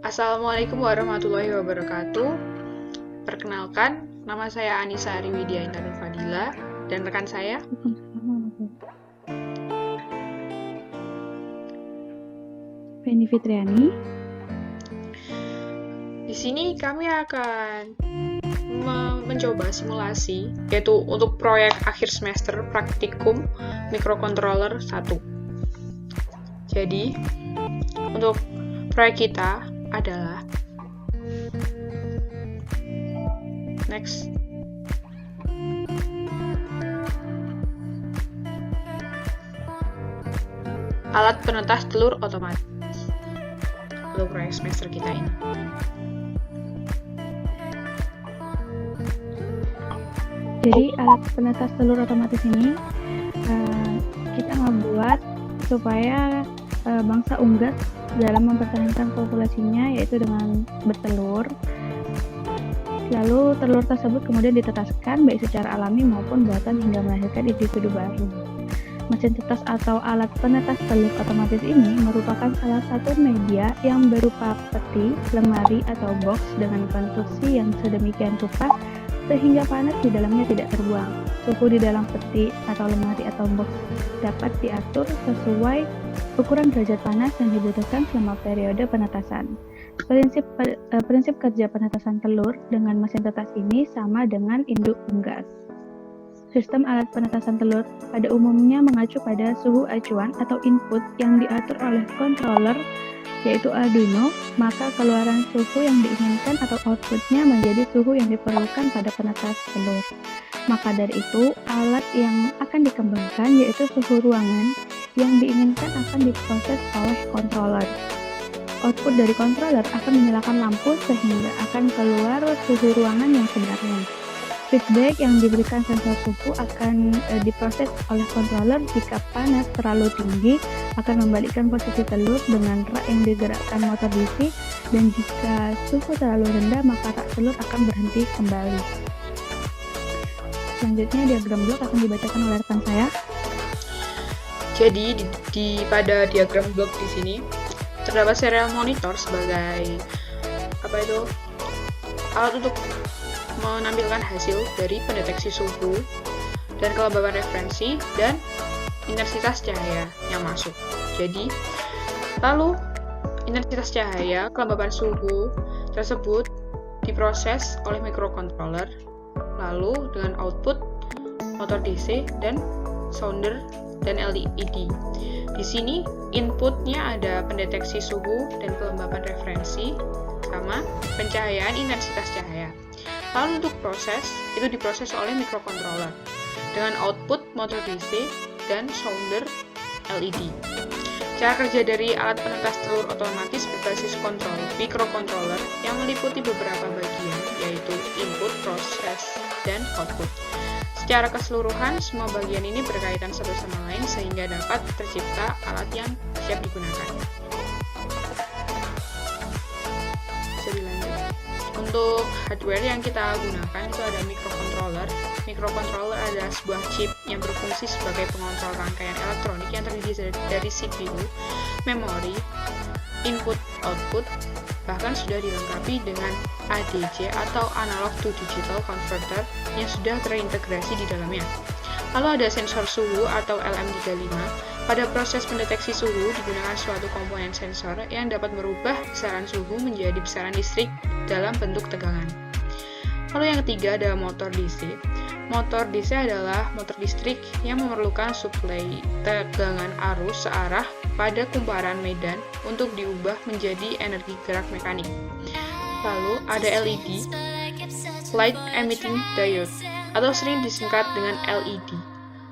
Assalamualaikum warahmatullahi wabarakatuh. Perkenalkan, nama saya Anissa Ariwidia Intan Fadila dan rekan saya Feni Fitriani. Di sini kami akan mencoba simulasi, yaitu untuk proyek akhir semester praktikum microcontroller 1. Jadi, untuk proyek kita adalah next. Alat penetas telur otomatis untuk proyek semester kita ini. Jadi alat penetas telur otomatis ini kita membuat supaya bangsa unggas dalam mempertahankan populasinya, yaitu dengan bertelur. Lalu telur tersebut kemudian ditetaskan baik secara alami maupun buatan hingga melahirkan individu baru. Mesin tetas atau alat penetas telur otomatis ini merupakan salah satu media yang berupa peti, lemari, atau box dengan konstruksi yang sedemikian rupa sehingga panas di dalamnya tidak terbuang. Suhu di dalam peti atau lemari atau box dapat diatur sesuai ukuran derajat panas yang dibutuhkan selama periode penetasan. Prinsip kerja penetasan telur dengan mesin tetas ini sama dengan induk unggas. Sistem alat penetasan telur pada umumnya mengacu pada suhu acuan atau input yang diatur oleh controller, yaitu Arduino, maka keluaran suhu yang diinginkan atau outputnya menjadi suhu yang diperlukan pada penetas telur. Maka dari itu, alat yang akan dikembangkan yaitu suhu ruangan yang diinginkan akan diproses oleh controller. Output dari controller akan menyalakan lampu sehingga akan keluar suhu ruangan yang sebenarnya. Feedback yang diberikan sensor suhu akan diproses oleh controller. Jika panas terlalu tinggi, akan membalikkan posisi telur dengan rak yang digerakkan motor DC, dan jika suhu terlalu rendah, maka rak telur akan berhenti kembali. Selanjutnya diagram blok akan dibacakan oleh rekan saya. Jadi pada diagram blok di sini terdapat serial monitor sebagai alat untuk menampilkan hasil dari pendeteksi suhu dan kelembaban referensi dan intensitas cahaya yang masuk. Jadi, lalu intensitas cahaya, kelembaban suhu tersebut diproses oleh microcontroller, lalu dengan output motor DC dan sounder dan LED. Di sini inputnya ada pendeteksi suhu dan kelembaban referensi sama pencahayaan intensitas cahaya. Lalu untuk proses, itu diproses oleh microcontroller dengan output motor DC dan sounder LED. Cara kerja dari alat penetas telur otomatis berbasis microcontroller yang meliputi beberapa bagian, yaitu input, proses, dan output. Secara keseluruhan, semua bagian ini berkaitan satu sama lain sehingga dapat tercipta alat yang siap digunakan. Untuk hardware yang kita gunakan itu ada microcontroller. Microcontroller adalah sebuah chip yang berfungsi sebagai pengontrol rangkaian elektronik yang terdiri dari CPU, memori, input/output, bahkan sudah dilengkapi dengan ADC atau analog to digital converter yang sudah terintegrasi di dalamnya. Lalu ada sensor suhu atau LM35. Pada proses pendeteksi suhu digunakan suatu komponen sensor yang dapat merubah besaran suhu menjadi besaran listrik dalam bentuk tegangan. Lalu yang ketiga ada motor DC. Motor DC adalah motor listrik yang memerlukan suplai tegangan arus searah pada kumparan medan untuk diubah menjadi energi gerak mekanik. Lalu ada LED, Light Emitting Diode, atau sering disingkat dengan LED,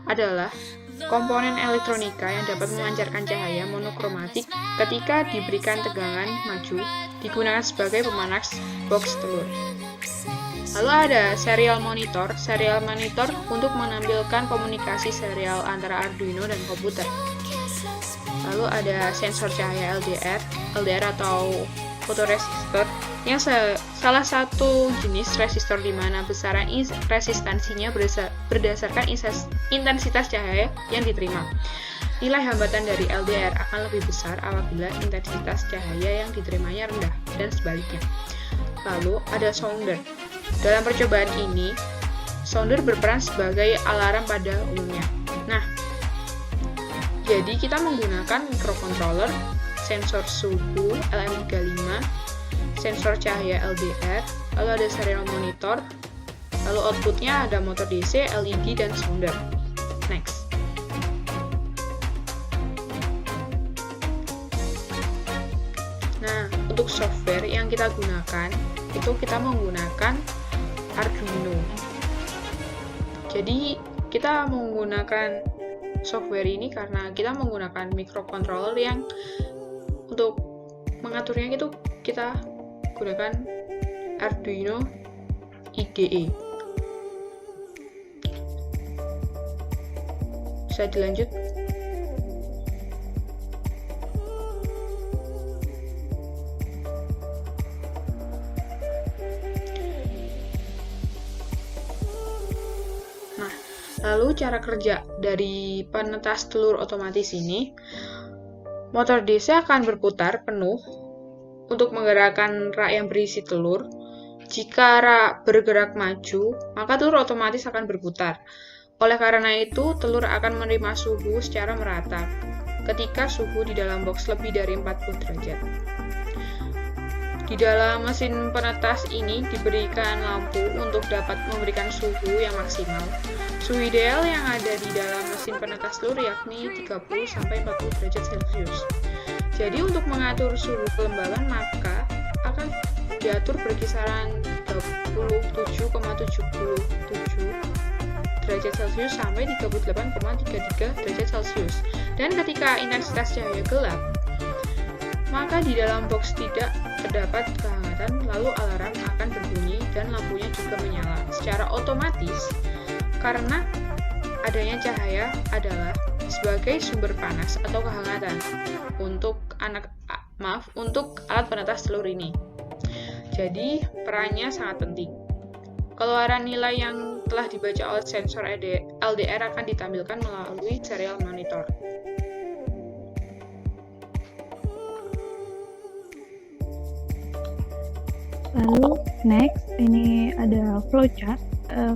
adalah komponen elektronika yang dapat memancarkan cahaya monokromatik ketika diberikan tegangan maju, digunakan sebagai pemanas box telur. Lalu ada serial monitor. Serial monitor untuk menampilkan komunikasi serial antara Arduino dan komputer. Lalu ada sensor cahaya LDR atau fotoresistor yang salah satu jenis resistor di mana besaran resistansinya berdasarkan intensitas cahaya yang diterima. Nilai hambatan dari LDR akan lebih besar apabila intensitas cahaya yang diterimanya rendah. dan sebaliknya. Lalu ada sounder. Dalam percobaan ini, sounder berperan sebagai alarm pada umumnya. Nah, jadi kita menggunakan microcontroller, sensor suhu LM35, sensor cahaya LDR, lalu ada serial monitor, lalu outputnya ada motor DC, LED, dan sounder. Next. Nah, untuk software yang kita gunakan, itu kita menggunakan Arduino. Jadi, kita menggunakan software ini karena kita menggunakan microcontroller yang untuk mengaturnya itu kita gunakan Arduino IDE. Bisa dilanjut? Nah, lalu cara kerja dari penetas telur otomatis ini, motor DC akan berputar penuh untuk menggerakkan rak yang berisi telur. Jika rak bergerak maju, maka telur otomatis akan berputar. Oleh karena itu, telur akan menerima suhu secara merata ketika suhu di dalam box lebih dari 40 derajat. Di dalam mesin penetas ini diberikan lampu untuk dapat memberikan suhu yang maksimal. Suhu ideal yang ada di dalam mesin penetas telur yakni 30-40 derajat Celcius. Jadi untuk mengatur suhu kelembaban maka akan diatur berkisaran 27,77 derajat Celcius sampai 38,33 derajat Celcius. Dan ketika intensitas cahaya gelap, maka di dalam box tidak terdapat kehangatan, lalu alarm akan berbunyi dan lampunya juga menyala secara otomatis karena adanya cahaya adalah sebagai sumber panas atau kehangatan untuk untuk alat penetas telur ini. Jadi, perannya sangat penting. Keluaran nilai yang telah dibaca oleh sensor LDR akan ditampilkan melalui serial monitor. Lalu next, ini ada flowchart.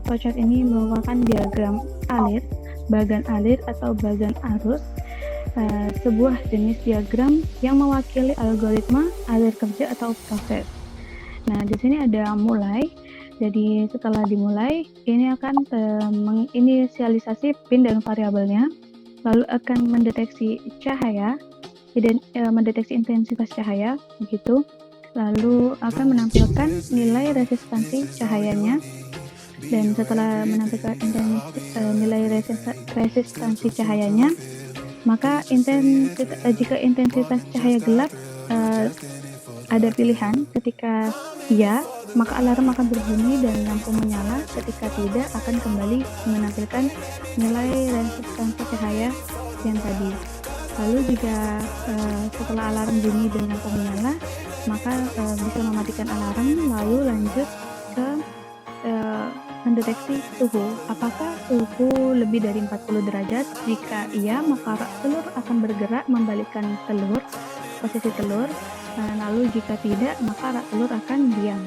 Flowchart ini merupakan diagram alir, bagan alir atau bagan arus, sebuah jenis diagram yang mewakili algoritma alir kerja atau proses. Nah, di sini ada mulai. Jadi setelah dimulai, ini akan menginisialisasi pin dan variabelnya, lalu akan mendeteksi cahaya, mendeteksi intensitas cahaya, begitu. Lalu akan menampilkan nilai resistansi cahayanya, dan setelah menampilkan nilai resistansi cahayanya, maka jika intensitas cahaya gelap ada pilihan, ketika iya maka alarm akan berbunyi dan lampu menyala, ketika tidak akan kembali menampilkan nilai resistansi cahaya yang tadi. Lalu jika setelah alarm bunyi dan lampu menyala, maka bisa mematikan alarm, lalu lanjut ke mendeteksi suhu. Apakah suhu lebih dari 40 derajat? Jika iya, maka telur akan bergerak membalikkan posisi telur. Lalu jika tidak, maka rak telur akan diam.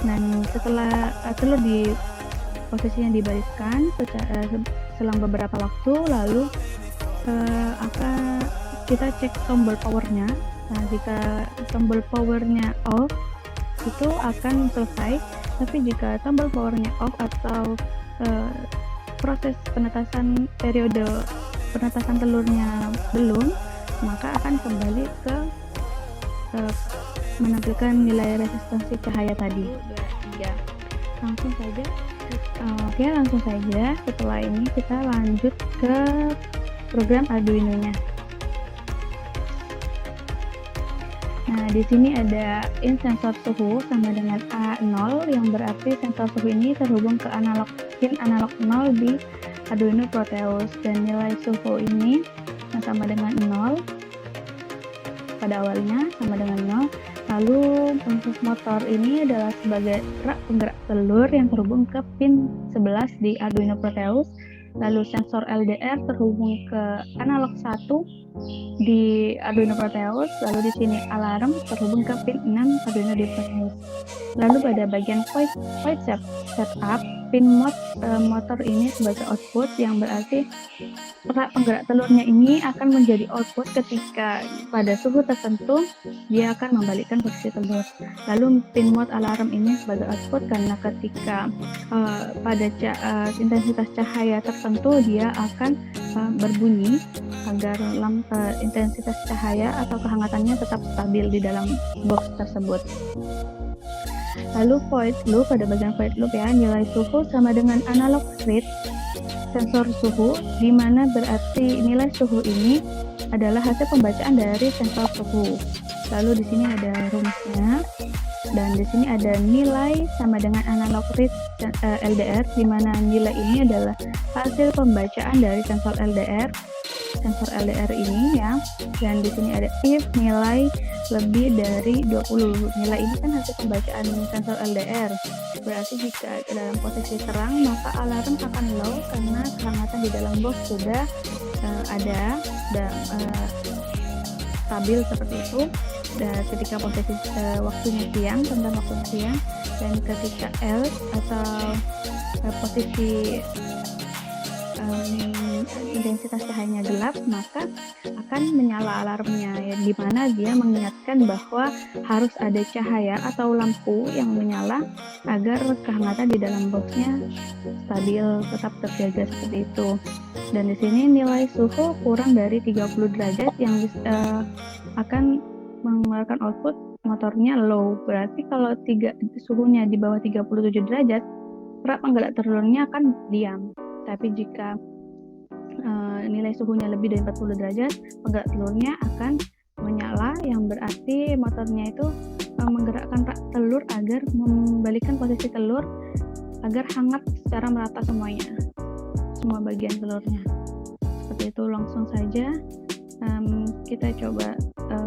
Dan setelah telur di posisinya dibalikkan selang beberapa waktu, lalu akan kita cek tombol powernya. Nah, jika tombol powernya off, itu akan selesai. Tapi jika tombol powernya off atau proses periode penetasan telurnya belum, maka akan kembali ke menampilkan nilai resistansi cahaya tadi. Langsung saja. Setelah ini kita lanjut ke program Arduino-nya. Nah, di sini ada in sensor suhu sama dengan A0, yang berarti sensor suhu ini terhubung ke pin analog 0 di Arduino Proteus, dan nilai suhu ini sama dengan 0 pada awalnya, sama dengan 0. Lalu untuk motor ini adalah sebagai rak penggerak telur yang terhubung ke pin 11 di Arduino Proteus. Lalu sensor LDR terhubung ke analog 1 di Arduino Proteus, lalu di sini alarm terhubung ke pin 6 Arduino di Proteus. Lalu pada bagian void setup, pin motor ini sebagai output, yang berarti perak penggerak telurnya ini akan menjadi output ketika pada suhu tertentu dia akan membalikkan posisi telur. Lalu pin mode alarm ini sebagai output karena ketika pada intensitas cahaya tertentu dia akan berbunyi agar intensitas cahaya atau kehangatannya tetap stabil di dalam box tersebut. Lalu void loop, pada bagian void loop ya, nilai suhu sama dengan analog read sensor suhu, di mana berarti nilai suhu ini adalah hasil pembacaan dari sensor suhu. Lalu di sini ada rumusnya, dan di sini ada nilai sama dengan analog read LDR, di mana nilai ini adalah hasil pembacaan dari sensor LDR ini ya. Dan di sini ada if nilai lebih dari 20. Nilai ini kan hasil pembacaan sensor LDR. Berarti jika dalam posisi terang maka alarm akan low karena kehangatan di dalam box sudah ada dan stabil seperti itu. Dan ketika posisi waktunya siang, tentang waktunya siang, dan ketika L atau posisi intensitas cahayanya gelap, maka akan menyala alarmnya, ya, di mana dia mengingatkan bahwa harus ada cahaya atau lampu yang menyala agar kehangatan di dalam boxnya stabil, tetap terjaga seperti itu. Dan di sini nilai suhu kurang dari 30 derajat yang akan mengeluarkan output motornya low. Berarti kalau suhunya di bawah 37 derajat, perak penggerak telurnya akan diam. Tapi jika nilai suhunya lebih dari 40 derajat, penggerak telurnya akan menyala, yang berarti motornya itu menggerakkan rak telur agar membalikkan posisi telur agar hangat secara merata semuanya, semua bagian telurnya. Seperti itu. Langsung saja kita coba ke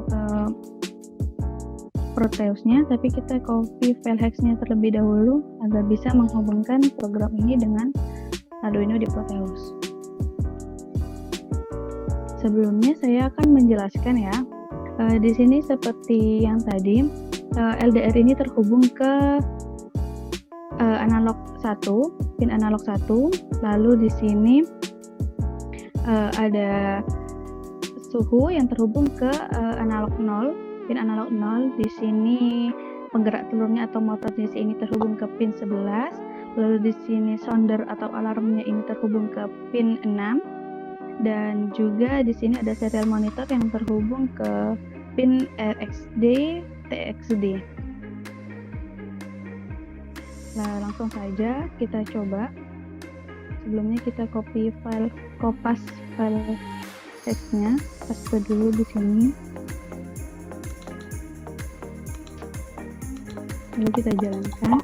Proteusnya, tapi kita copy file hexnya terlebih dahulu agar bisa menghubungkan program ini dengan Arduino di Proteus. Sebelumnya saya akan menjelaskan ya. Di sini seperti yang tadi, LDR ini terhubung ke analog 1, pin analog 1. Lalu di sini ada suhu yang terhubung ke analog 0, pin analog 0. Di sini penggerak telurnya atau motor di sini terhubung ke pin 11. Lalu di sini sounder atau alarmnya ini terhubung ke pin 6. Dan juga di sini ada serial monitor yang terhubung ke pin RXD, TXD. Nah, langsung saja kita coba. Sebelumnya kita kopas file textnya, paste dulu di sini. Lalu kita jalankan.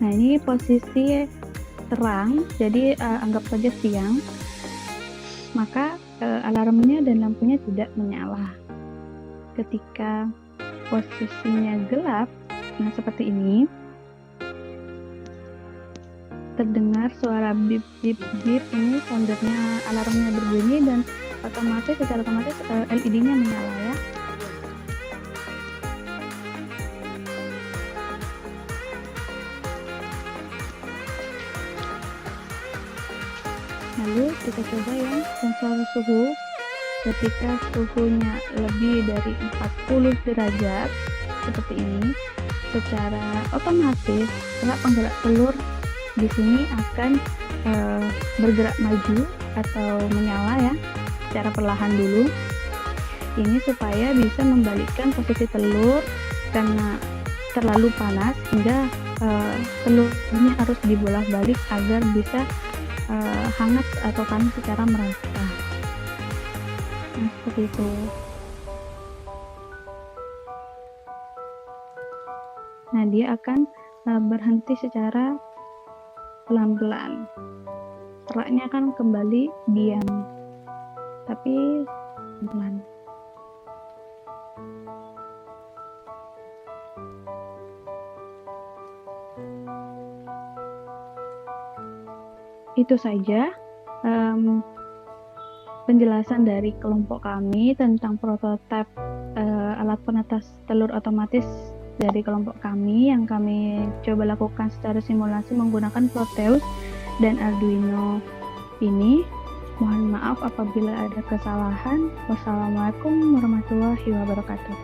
Nah, ini posisi terang, jadi anggap saja siang, maka alarmnya dan lampunya tidak menyala. Ketika posisinya gelap, nah seperti ini, terdengar suara bip bip bip, ini soundernya alarmnya berbunyi dan secara otomatis LED-nya menyala ya. Lalu kita coba yang sensor suhu. Ketika suhunya lebih dari 40 derajat seperti ini, secara otomatis penggerak telur di sini akan bergerak maju atau menyala ya, secara perlahan dulu. Ini supaya bisa membalikkan posisi telur karena terlalu panas, hingga telur ini harus dibolak-balik agar bisa hangat atau panas secara merata. Nah, seperti itu. Nah, dia akan berhenti secara pelan-pelan. Peraknya akan kembali diam, tapi pelan. Itu saja. penjelasan dari kelompok kami tentang prototipe alat penetas telur otomatis dari kelompok kami yang kami coba lakukan secara simulasi menggunakan Proteus dan Arduino ini. Mohon maaf apabila ada kesalahan. Wassalamualaikum warahmatullahi wabarakatuh.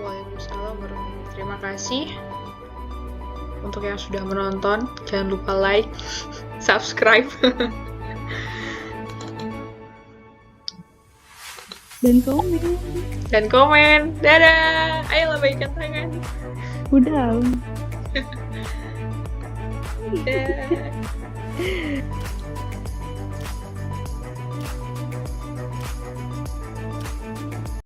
Waalaikumsalam warahmatullahi wabarakatuh. Terima kasih untuk yang sudah menonton. Jangan lupa like, subscribe, Dan komen. Dadah! Ayo lambaikan tangan. Udah. Dadah.